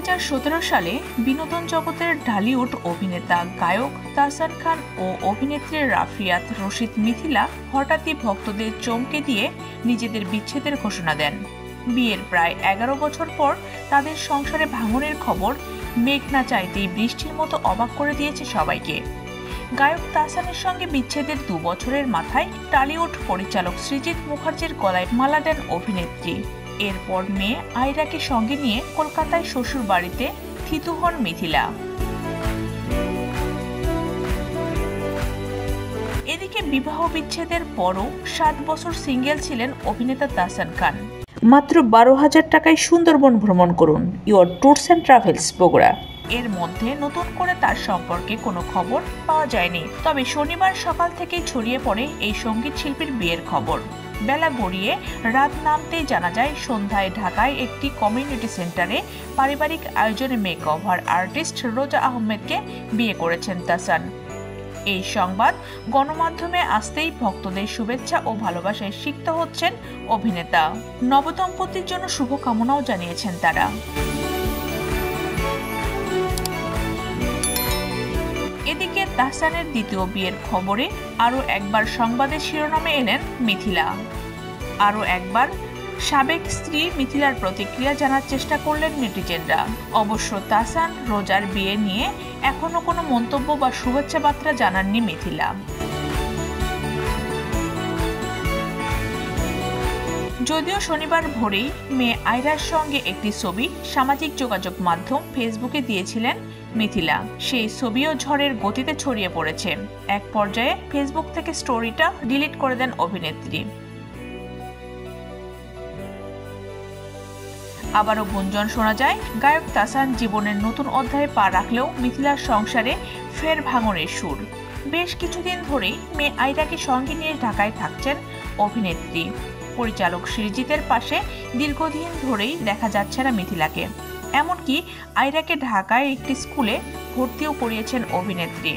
2017 সালে বিনোদন জগতের ঢালিউড অভিনেতা গায়ক তাহসান খান ও অভিনেত্রী রাফিয়াত রশিদ মিথিলা হঠাৎই ভক্তদের চমকে দিয়ে নিজেদের বিচ্ছেদের ঘোষণা দেন। বিয়ের প্রায় 11 বছর পর তাদের সংসারে ভাঙনের খবর মেঘ না চাইতেই বৃষ্টির মতো অবাক করে দিয়েছে সবাইকে। গায়ক তাহসানের সঙ্গে বিচ্ছেদের 2 বছরের মাথায় টলিউড পরিচালক সৃজিত মুখার্জির গলায় মালা দেন অভিনেত্রী। এরপর মেয়ে আয়রাকে সঙ্গে নিয়ে কলকাতায় শ্বশুর বাড়িতে থিতু হন মিথিলা। এদিকে বিবাহ বিচ্ছেদের পরও 7 বছর সিঙ্গেল ছিলেন অভিনেতা তাহসান খান। মাত্র 12,000 টাকায় সুন্দরবন ভ্রমণ করুন, your tours and travels Bogura. এর মধ্যে নতুন করে তার সম্পর্কে কোনো খবর পাওয়া যায়নি। তবে শনিবার সকাল থেকেই ছড়িয়ে পড়ে এই সঙ্গীত শিল্পীর বিয়ের খবর। বেলা গড়িয়ে রাত নামতেই জানা যায় সন্ধ্যায় ঢাকায় একটি কমিউনিটি সেন্টারে পারিবারিক আয়োজনে মেকওভার আর্টিস্ট রোজা আহমেদকে বিয়ে করেছেন তাহসান। এই সংবাদ গণমাধ্যমে আসতেই ভক্তদের শুভেচ্ছা ও ভালোবাসায় সিক্ত হচ্ছেন অভিনেতা। নবদম্পতির জন্য শুভকামনাও জানিয়েছেন তারা। এদিকে তাহসানের দ্বিতীয় বিয়ের খবরে আরও একবার সংবাদের শিরোনামে এলেন মিথিলা। আরও একবার সাবেক স্ত্রী মিথিলার প্রতিক্রিয়া জানার চেষ্টা করলেন নেটিজেনরা। অবশ্য তাহসান রোজার বিয়ে নিয়ে এখনো কোনো মন্তব্য বা শুভেচ্ছা বার্তা জানাননি মিথিলা। যদিও শনিবার ভোরেই মেয়ে আয়রার সঙ্গে একটি ছবি সামাজিক যোগাযোগ মাধ্যম ফেসবুকে দিয়েছিলেন মিথিলা। সেই ছবিও ঝড়ের গতিতে ছড়িয়ে পড়েছে। এক পর্যায়ে ফেসবুক থেকে স্টোরিটা ডিলিট করে দেন অভিনেত্রী। আবারও গুঞ্জন শোনা যায় গায়ক তাহসান জীবনের নতুন অধ্যায়ে পা রাখলেও মিথিলার সংসারে ফের ভাঙনের সুর। বেশ কিছুদিন ধরেই মেয়ে আয়রাকে সঙ্গে নিয়ে ঢাকায় থাকছেন অভিনেত্রী। পরিচালক সৃজিতের পাশে দীর্ঘদিন ধরেই দেখা যাচ্ছে না মিথিলাকে। এমনকি আয়রাকে ঢাকায় একটি স্কুলে ভর্তিও করিয়েছেন অভিনেত্রী।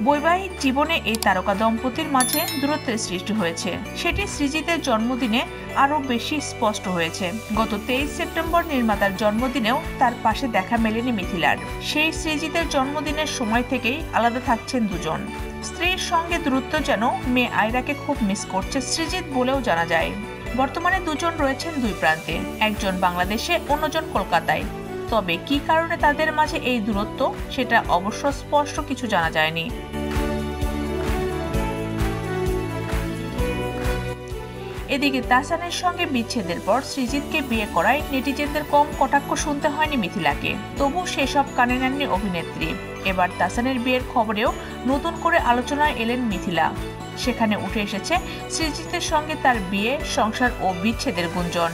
বৈবাহিক জীবনে এই তারকা দম্পতির মাঝে দূরত্বের সৃষ্টি হয়েছে। সেটি সৃজিতের জন্মদিনে আরও বেশি স্পষ্ট হয়েছে। গত 23 সেপ্টেম্বর নির্মাতার জন্মদিনেও তার পাশে দেখা মেলেনি মিথিলার। সেই সৃজিতের জন্মদিনের সময় থেকেই আলাদা থাকছেন দুজন। স্ত্রীর সঙ্গে দূরত্ব যেন মেয়ে আয়রাকে খুব মিস করছে সৃজিত বলেও জানা যায়। বর্তমানে দুজন রয়েছেন দুই প্রান্তে, একজন বাংলাদেশে, অন্যজন কলকাতায়। তবে কী কারণে তাদের মাঝে এই দূরত্ব সেটা অবশ্য স্পষ্ট কিছু জানা যায়নি। এদিকে তাহসানের সঙ্গে বিচ্ছেদের পর সৃজিতকে বিয়ে করায় নেটিজেনদের কম কটাক্ষ শুনতে হয়নি মিথিলাকে। তবু সেসব কানে নেননি অভিনেত্রী। এবার তাহসানের বিয়ের খবরেও নতুন করে আলোচনায় এলেন মিথিলা। সেখানে উঠে এসেছে সৃজিতের সঙ্গে তার বিয়ে, সংসার ও বিচ্ছেদের গুঞ্জন।